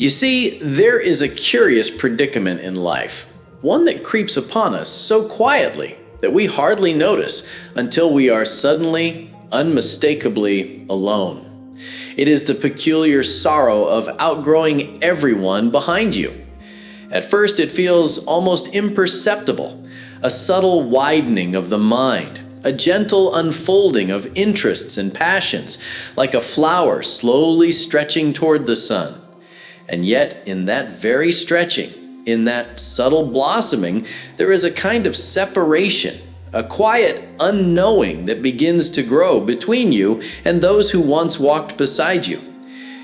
You see, there is a curious predicament in life, one that creeps upon us so quietly that we hardly notice until we are suddenly, unmistakably alone. It is the peculiar sorrow of outgrowing everyone behind you. At first, it feels almost imperceptible, a subtle widening of the mind, a gentle unfolding of interests and passions, like a flower slowly stretching toward the sun. And yet, in that very stretching, in that subtle blossoming, there is a kind of separation, a quiet unknowing that begins to grow between you and those who once walked beside you.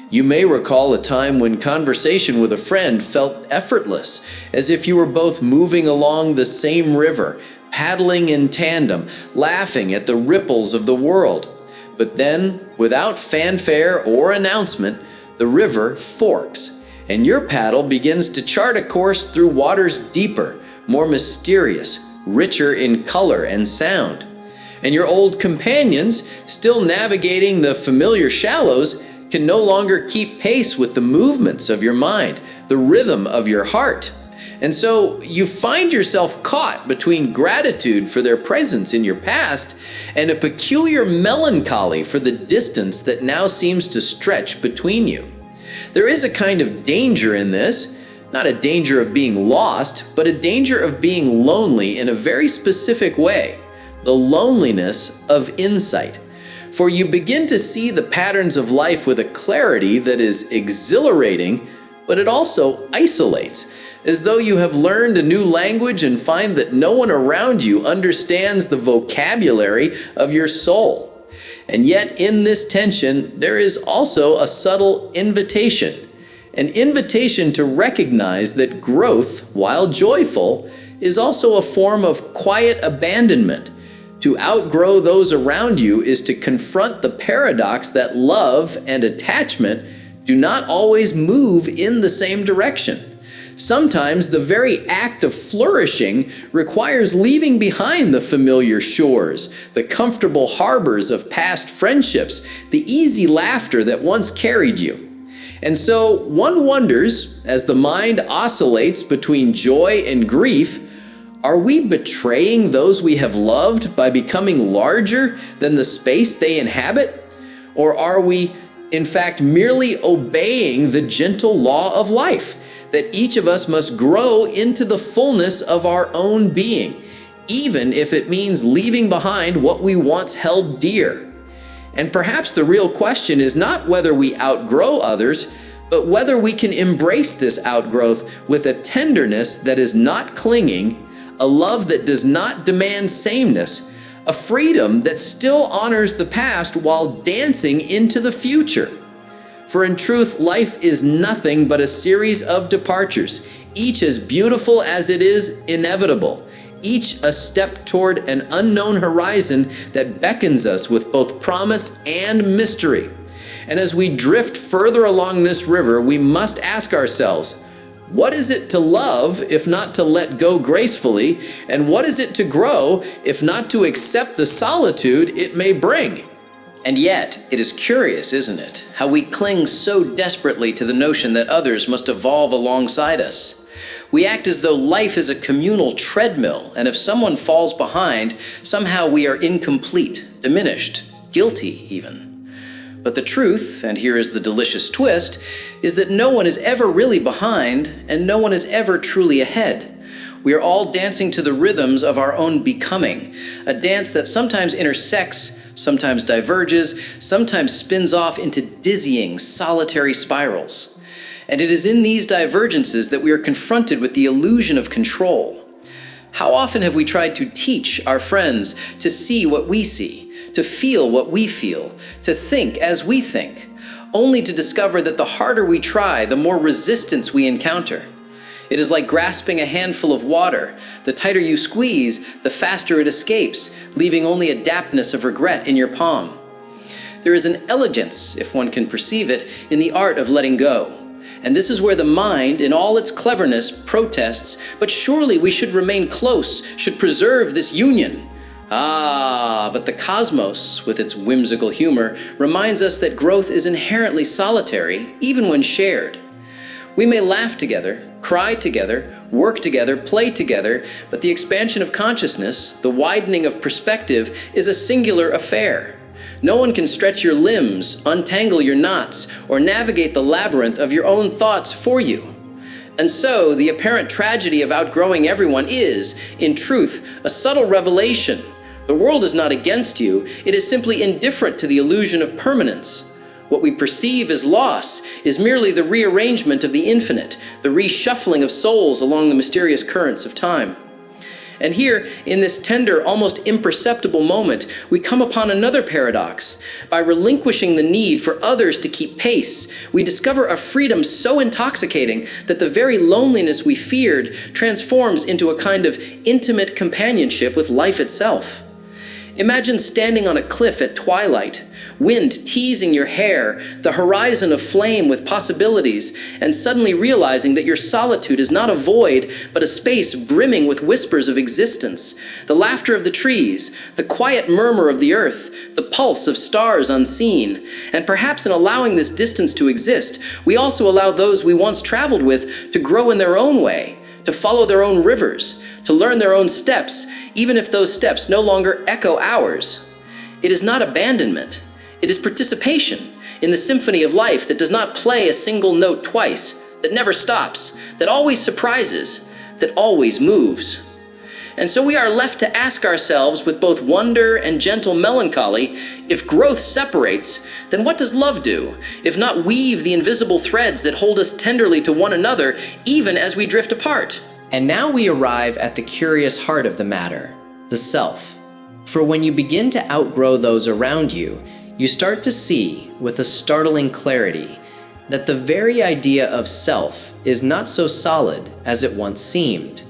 You may recall a time when conversation with a friend felt effortless, as if you were both moving along the same river, paddling in tandem, laughing at the ripples of the world. But then, without fanfare or announcement, the river forks, and your paddle begins to chart a course through waters deeper, more mysterious, richer in color and sound. And your old companions, still navigating the familiar shallows, can no longer keep pace with the movements of your mind, the rhythm of your heart. And so you find yourself caught between gratitude for their presence in your past and a peculiar melancholy for the distance that now seems to stretch between you. There is a kind of danger in this, not a danger of being lost, but a danger of being lonely in a very specific way, the loneliness of insight. For you begin to see the patterns of life with a clarity that is exhilarating, but it also isolates, as though you have learned a new language and find that no one around you understands the vocabulary of your soul. And yet in this tension, there is also a subtle invitation, an invitation to recognize that growth, while joyful, is also a form of quiet abandonment. To outgrow those around you is to confront the paradox that love and attachment do not always move in the same direction. Sometimes the very act of flourishing requires leaving behind the familiar shores, the comfortable harbors of past friendships, the easy laughter that once carried you. And so one wonders, as the mind oscillates between joy and grief, are we betraying those we have loved by becoming larger than the space they inhabit? Or are we, in fact, merely obeying the gentle law of life, that each of us must grow into the fullness of our own being, even if it means leaving behind what we once held dear? And perhaps the real question is not whether we outgrow others, but whether we can embrace this outgrowth with a tenderness that is not clinging, a love that does not demand sameness, a freedom that still honors the past while dancing into the future. For in truth, life is nothing but a series of departures, each as beautiful as it is inevitable, each a step toward an unknown horizon that beckons us with both promise and mystery. And as we drift further along this river, we must ask ourselves, what is it to love if not to let go gracefully? And what is it to grow if not to accept the solitude it may bring? And yet, it is curious, isn't it, how we cling so desperately to the notion that others must evolve alongside us. We act as though life is a communal treadmill, and if someone falls behind, somehow we are incomplete, diminished, guilty even. But the truth, and here is the delicious twist, is that no one is ever really behind, and no one is ever truly ahead. We are all dancing to the rhythms of our own becoming, a dance that sometimes intersects, sometimes diverges, sometimes spins off into dizzying, solitary spirals. And it is in these divergences that we are confronted with the illusion of control. How often have we tried to teach our friends to see what we see, to feel what we feel, to think as we think, only to discover that the harder we try, the more resistance we encounter. It is like grasping a handful of water. The tighter you squeeze, the faster it escapes, leaving only a dampness of regret in your palm. There is an elegance, if one can perceive it, in the art of letting go. And this is where the mind, in all its cleverness, protests, but surely we should remain close, should preserve this union. But the cosmos, with its whimsical humor, reminds us that growth is inherently solitary, even when shared. We may laugh together, cry together, work together, play together, but the expansion of consciousness, the widening of perspective, is a singular affair. No one can stretch your limbs, untangle your knots, or navigate the labyrinth of your own thoughts for you. And so, the apparent tragedy of outgrowing everyone is, in truth, a subtle revelation. The world is not against you, it is simply indifferent to the illusion of permanence. What we perceive as loss is merely the rearrangement of the infinite, the reshuffling of souls along the mysterious currents of time. And here, in this tender, almost imperceptible moment, we come upon another paradox. By relinquishing the need for others to keep pace, we discover a freedom so intoxicating that the very loneliness we feared transforms into a kind of intimate companionship with life itself. Imagine standing on a cliff at twilight, wind teasing your hair, the horizon aflame with possibilities, and suddenly realizing that your solitude is not a void, but a space brimming with whispers of existence, the laughter of the trees, the quiet murmur of the earth, the pulse of stars unseen. And perhaps in allowing this distance to exist, we also allow those we once traveled with to grow in their own way, to follow their own rivers, to learn their own steps, even if those steps no longer echo ours. It is not abandonment. It is participation in the symphony of life that does not play a single note twice, that never stops, that always surprises, that always moves. And so we are left to ask ourselves with both wonder and gentle melancholy, if growth separates, then what does love do, if not weave the invisible threads that hold us tenderly to one another, even as we drift apart? And now we arrive at the curious heart of the matter, the self. For when you begin to outgrow those around you, you start to see, with a startling clarity, that the very idea of self is not so solid as it once seemed.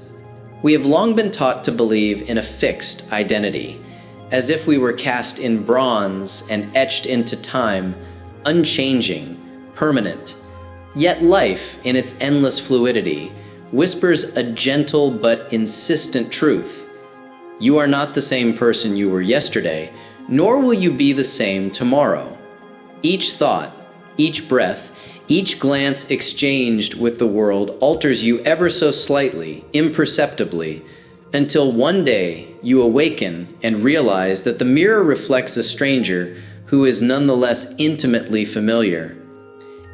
We have long been taught to believe in a fixed identity, as if we were cast in bronze and etched into time, unchanging, permanent. Yet life, in its endless fluidity, whispers a gentle but insistent truth. You are not the same person you were yesterday, nor will you be the same tomorrow. Each thought, each breath, each glance exchanged with the world alters you ever so slightly, imperceptibly, until one day you awaken and realize that the mirror reflects a stranger who is nonetheless intimately familiar.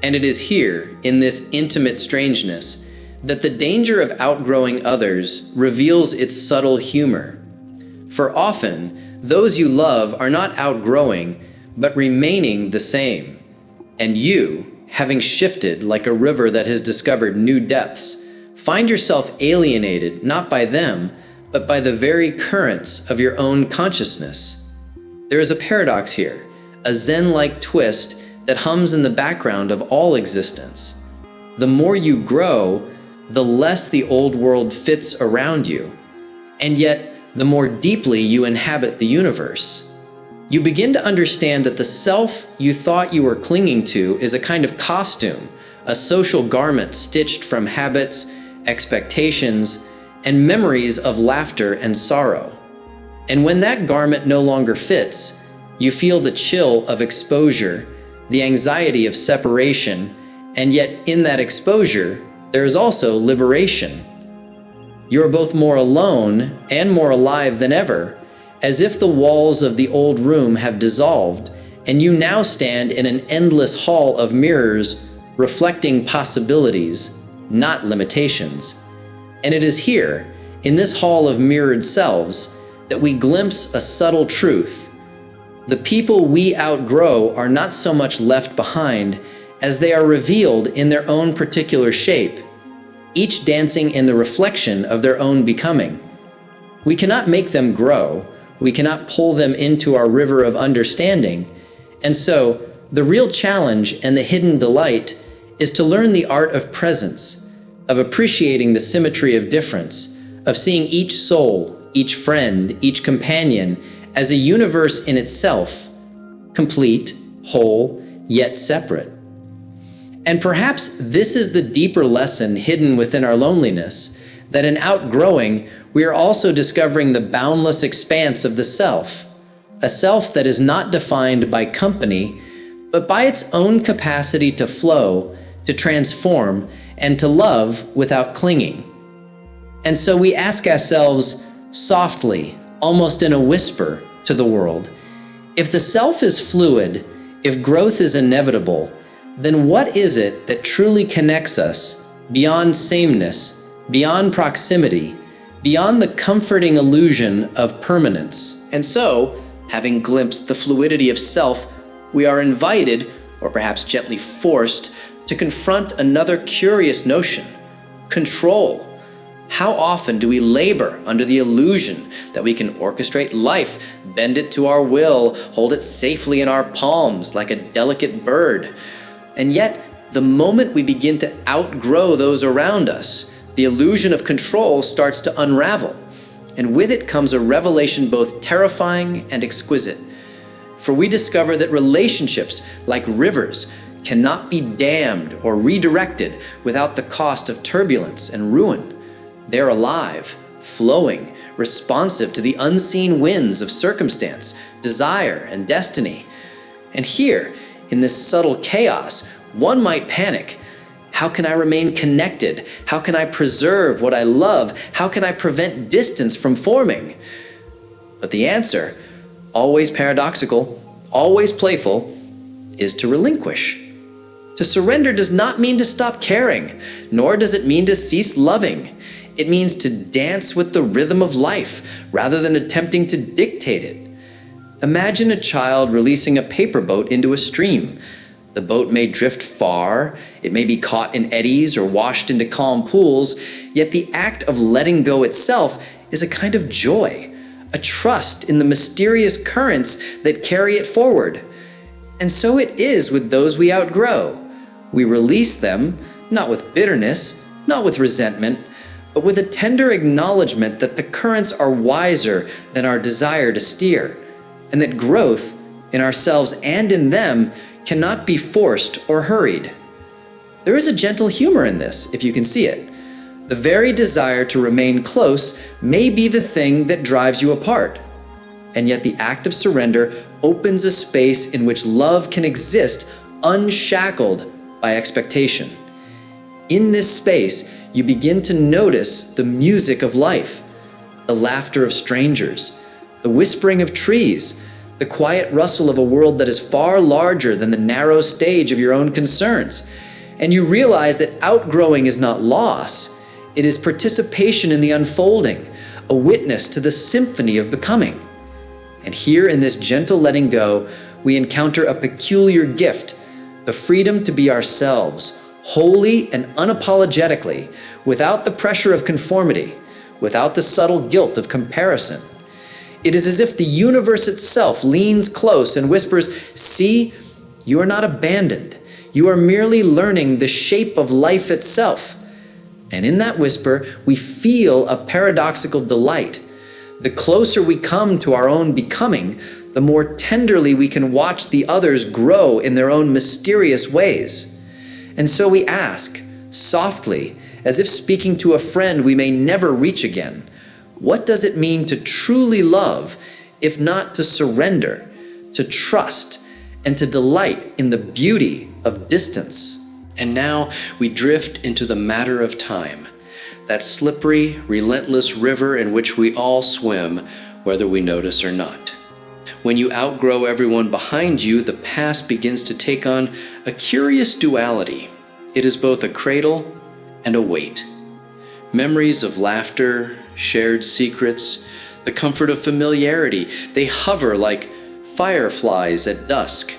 And it is here, in this intimate strangeness, that the danger of outgrowing others reveals its subtle humor. For often, those you love are not outgrowing, but remaining the same. And you, having shifted like a river that has discovered new depths, find yourself alienated not by them, but by the very currents of your own consciousness. There is a paradox here, a Zen-like twist that hums in the background of all existence. The more you grow, the less the old world fits around you, and yet the more deeply you inhabit the universe. You begin to understand that the self you thought you were clinging to is a kind of costume, a social garment stitched from habits, expectations, and memories of laughter and sorrow. And when that garment no longer fits, you feel the chill of exposure, the anxiety of separation, and yet in that exposure, there is also liberation. You are both more alone and more alive than ever, as if the walls of the old room have dissolved, and you now stand in an endless hall of mirrors reflecting possibilities, not limitations. And it is here, in this hall of mirrored selves, that we glimpse a subtle truth. The people we outgrow are not so much left behind as they are revealed in their own particular shape, each dancing in the reflection of their own becoming. We cannot make them grow, we cannot pull them into our river of understanding, and so the real challenge and the hidden delight is to learn the art of presence, of appreciating the symmetry of difference, of seeing each soul, each friend, each companion as a universe in itself, complete, whole, yet separate. And perhaps this is the deeper lesson hidden within our loneliness, that in outgrowing, we are also discovering the boundless expanse of the self, a self that is not defined by company, but by its own capacity to flow, to transform, and to love without clinging. And so we ask ourselves softly, almost in a whisper, to the world, if the self is fluid, if growth is inevitable, then what is it that truly connects us beyond sameness, beyond proximity, beyond the comforting illusion of permanence? And so, having glimpsed the fluidity of self, we are invited, or perhaps gently forced, to confront another curious notion: control. How often do we labor under the illusion that we can orchestrate life, bend it to our will, hold it safely in our palms like a delicate bird? And yet, the moment we begin to outgrow those around us, the illusion of control starts to unravel. And with it comes a revelation both terrifying and exquisite. For we discover that relationships, like rivers, cannot be dammed or redirected without the cost of turbulence and ruin. They're alive, flowing, responsive to the unseen winds of circumstance, desire, and destiny. And here, in this subtle chaos, one might panic. How can I remain connected? How can I preserve what I love? How can I prevent distance from forming? But the answer, always paradoxical, always playful, is to relinquish. To surrender does not mean to stop caring, nor does it mean to cease loving. It means to dance with the rhythm of life rather than attempting to dictate it. Imagine a child releasing a paper boat into a stream. The boat may drift far, it may be caught in eddies or washed into calm pools, yet the act of letting go itself is a kind of joy, a trust in the mysterious currents that carry it forward. And so it is with those we outgrow. We release them, not with bitterness, not with resentment, but with a tender acknowledgement that the currents are wiser than our desire to steer, and that growth, in ourselves and in them, cannot be forced or hurried. There is a gentle humor in this, if you can see it. The very desire to remain close may be the thing that drives you apart, and yet the act of surrender opens a space in which love can exist unshackled by expectation. In this space, you begin to notice the music of life, the laughter of strangers, the whispering of trees, the quiet rustle of a world that is far larger than the narrow stage of your own concerns. And you realize that outgrowing is not loss, it is participation in the unfolding, a witness to the symphony of becoming. And here in this gentle letting go, we encounter a peculiar gift, the freedom to be ourselves, wholly and unapologetically, without the pressure of conformity, without the subtle guilt of comparison. It is as if the universe itself leans close and whispers, "See, you are not abandoned. You are merely learning the shape of life itself." And in that whisper, we feel a paradoxical delight. The closer we come to our own becoming, the more tenderly we can watch the others grow in their own mysterious ways. And so we ask, softly, as if speaking to a friend we may never reach again, what does it mean to truly love, if not to surrender, to trust, and to delight in the beauty of distance? And now we drift into the matter of time, that slippery, relentless river in which we all swim, whether we notice or not. When you outgrow everyone behind you, the past begins to take on a curious duality. It is both a cradle and a weight. Memories of laughter, shared secrets, the comfort of familiarity, they hover like fireflies at dusk,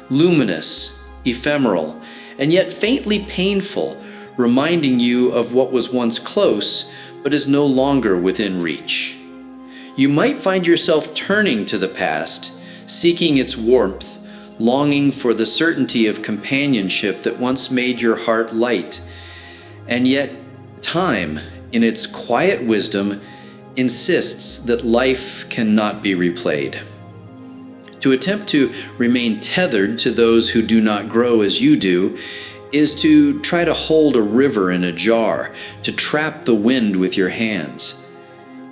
luminous, ephemeral, and yet faintly painful, reminding you of what was once close but is no longer within reach. You might find yourself turning to the past, seeking its warmth, longing for the certainty of companionship that once made your heart light. And yet, time, in its quiet wisdom, insists that life cannot be replayed. To attempt to remain tethered to those who do not grow as you do is to try to hold a river in a jar, to trap the wind with your hands.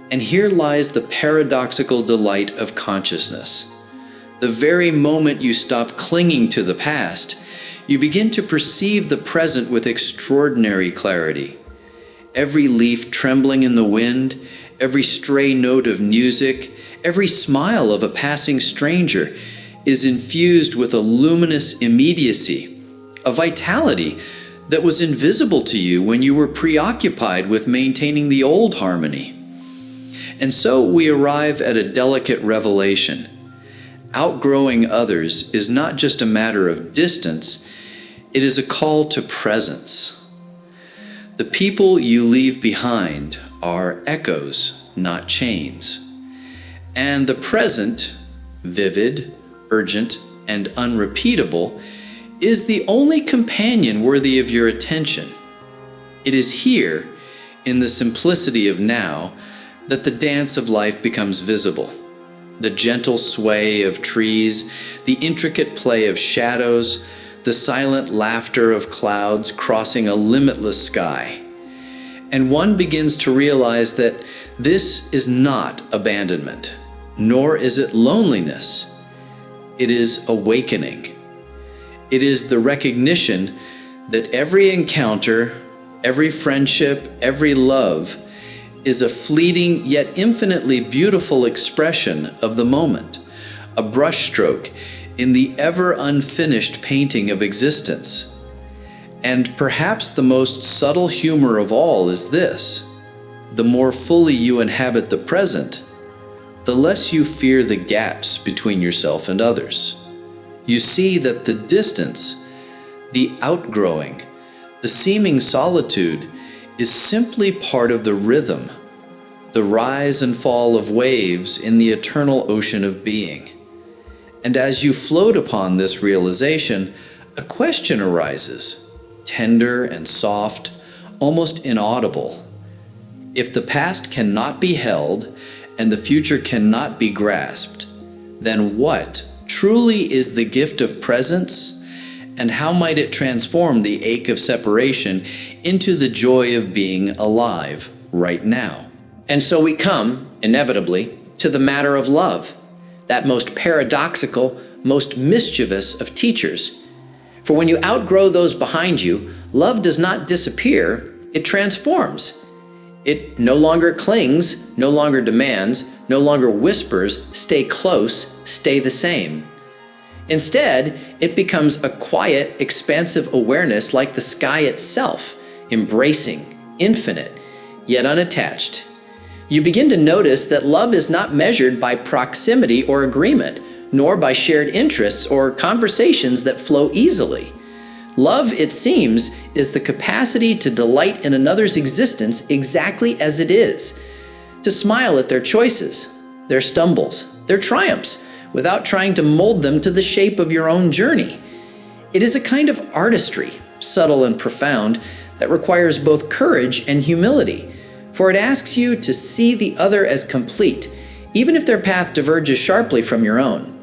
And here lies the paradoxical delight of consciousness. The very moment you stop clinging to the past, you begin to perceive the present with extraordinary clarity. Every leaf trembling in the wind, every stray note of music, every smile of a passing stranger is infused with a luminous immediacy, a vitality that was invisible to you when you were preoccupied with maintaining the old harmony. And so we arrive at a delicate revelation. Outgrowing others is not just a matter of distance, it is a call to presence. The people you leave behind are echoes, not chains. And the present, vivid, urgent, and unrepeatable, is the only companion worthy of your attention. It is here, in the simplicity of now, that the dance of life becomes visible. The gentle sway of trees, the intricate play of shadows, the silent laughter of clouds crossing a limitless sky. And one begins to realize that this is not abandonment, nor is it loneliness. It is awakening. It is the recognition that every encounter, every friendship, every love is a fleeting yet infinitely beautiful expression of the moment, a brushstroke in the ever unfinished painting of existence. And perhaps the most subtle humor of all is this: the more fully you inhabit the present, the less you fear the gaps between yourself and others. You see that the distance, the outgrowing, the seeming solitude is simply part of the rhythm, the rise and fall of waves in the eternal ocean of being. And as you float upon this realization, a question arises, tender and soft, almost inaudible. If the past cannot be held and the future cannot be grasped, then what truly is the gift of presence? And how might it transform the ache of separation into the joy of being alive right now? And so we come, inevitably, to the matter of love, that most paradoxical, most mischievous of teachers. For when you outgrow those behind you, love does not disappear, it transforms. It no longer clings, no longer demands, no longer whispers, stay close, stay the same. Instead, it becomes a quiet, expansive awareness like the sky itself, embracing, infinite, yet unattached. You begin to notice that love is not measured by proximity or agreement, nor by shared interests or conversations that flow easily. Love, it seems, is the capacity to delight in another's existence exactly as it is, to smile at their choices, their stumbles, their triumphs, without trying to mold them to the shape of your own journey. It is a kind of artistry, subtle and profound, that requires both courage and humility, for it asks you to see the other as complete, even if their path diverges sharply from your own.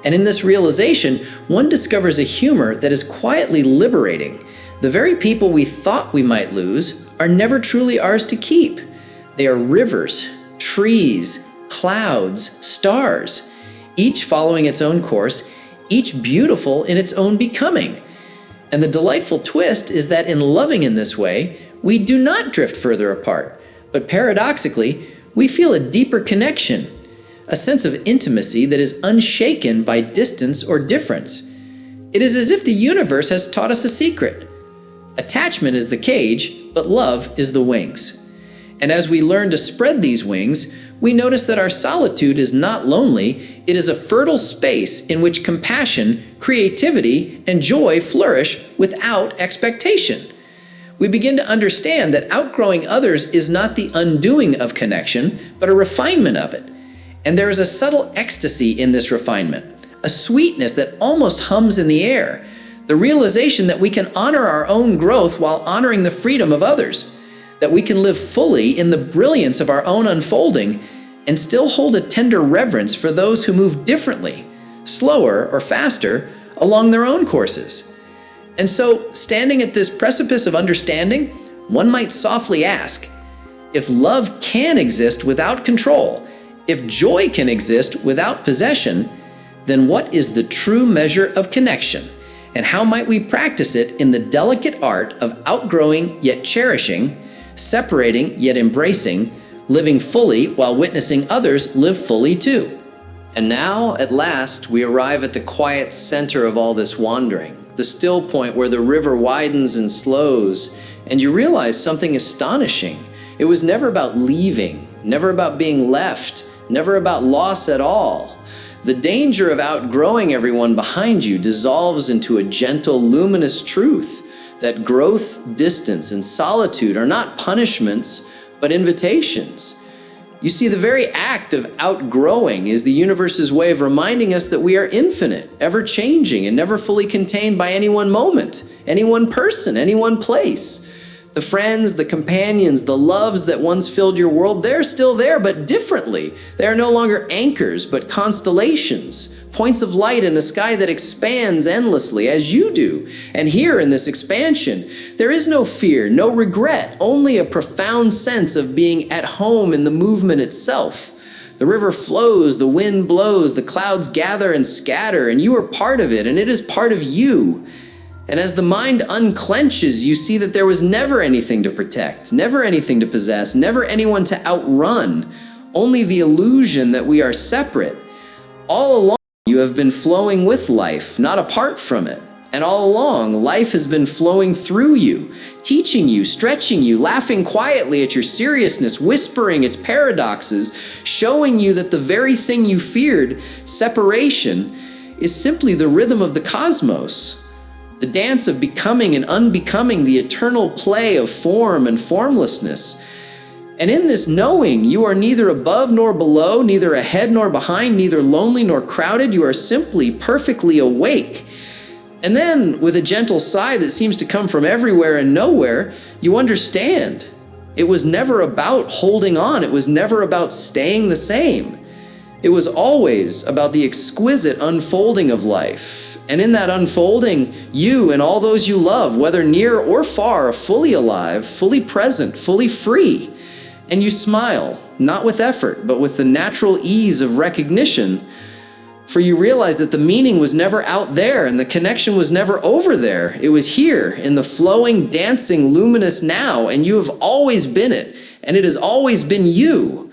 And in this realization, one discovers a humor that is quietly liberating. The very people we thought we might lose are never truly ours to keep. They are rivers, trees, clouds, stars, each following its own course, each beautiful in its own becoming. And the delightful twist is that in loving in this way, we do not drift further apart, but paradoxically, we feel a deeper connection, a sense of intimacy that is unshaken by distance or difference. It is as if the universe has taught us a secret. Attachment is the cage, but love is the wings. And as we learn to spread these wings, we notice that our solitude is not lonely, it is a fertile space in which compassion, creativity, and joy flourish without expectation. We begin to understand that outgrowing others is not the undoing of connection, but a refinement of it. And there is a subtle ecstasy in this refinement, a sweetness that almost hums in the air, the realization that we can honor our own growth while honoring the freedom of others, that we can live fully in the brilliance of our own unfolding and still hold a tender reverence for those who move differently, slower or faster, along their own courses. And so, standing at this precipice of understanding, one might softly ask, if love can exist without control, if joy can exist without possession, then what is the true measure of connection? And how might we practice it in the delicate art of outgrowing yet cherishing, separating yet embracing, living fully while witnessing others live fully too? And now, at last, we arrive at the quiet center of all this wandering, the still point where the river widens and slows, and you realize something astonishing. It was never about leaving, never about being left, never about loss at all. The danger of outgrowing everyone behind you dissolves into a gentle, luminous truth that growth, distance, and solitude are not punishments, but invitations. You see, the very act of outgrowing is the universe's way of reminding us that we are infinite, ever-changing, and never fully contained by any one moment, any one person, any one place. The friends, the companions, the loves that once filled your world, they're still there, but differently. They are no longer anchors, but constellations, points of light in a sky that expands endlessly, as you do. And here in this expansion, there is no fear, no regret, only a profound sense of being at home in the movement itself. The river flows, the wind blows, the clouds gather and scatter, and you are part of it, and it is part of you. And as the mind unclenches, you see that there was never anything to protect, never anything to possess, never anyone to outrun, only the illusion that we are separate. All along, you have been flowing with life, not apart from it. And all along, life has been flowing through you, teaching you, stretching you, laughing quietly at your seriousness, whispering its paradoxes, showing you that the very thing you feared, separation, is simply the rhythm of the cosmos. The dance of becoming and unbecoming, the eternal play of form and formlessness. And in this knowing, you are neither above nor below, neither ahead nor behind, neither lonely nor crowded. You are simply perfectly awake. And then, with a gentle sigh that seems to come from everywhere and nowhere, you understand. It was never about holding on. It was never about staying the same. It was always about the exquisite unfolding of life. And in that unfolding, you and all those you love, whether near or far, are fully alive, fully present, fully free. And you smile, not with effort, but with the natural ease of recognition, for you realize that the meaning was never out there and the connection was never over there. It was here in the flowing, dancing, luminous now, and you have always been it, and it has always been you.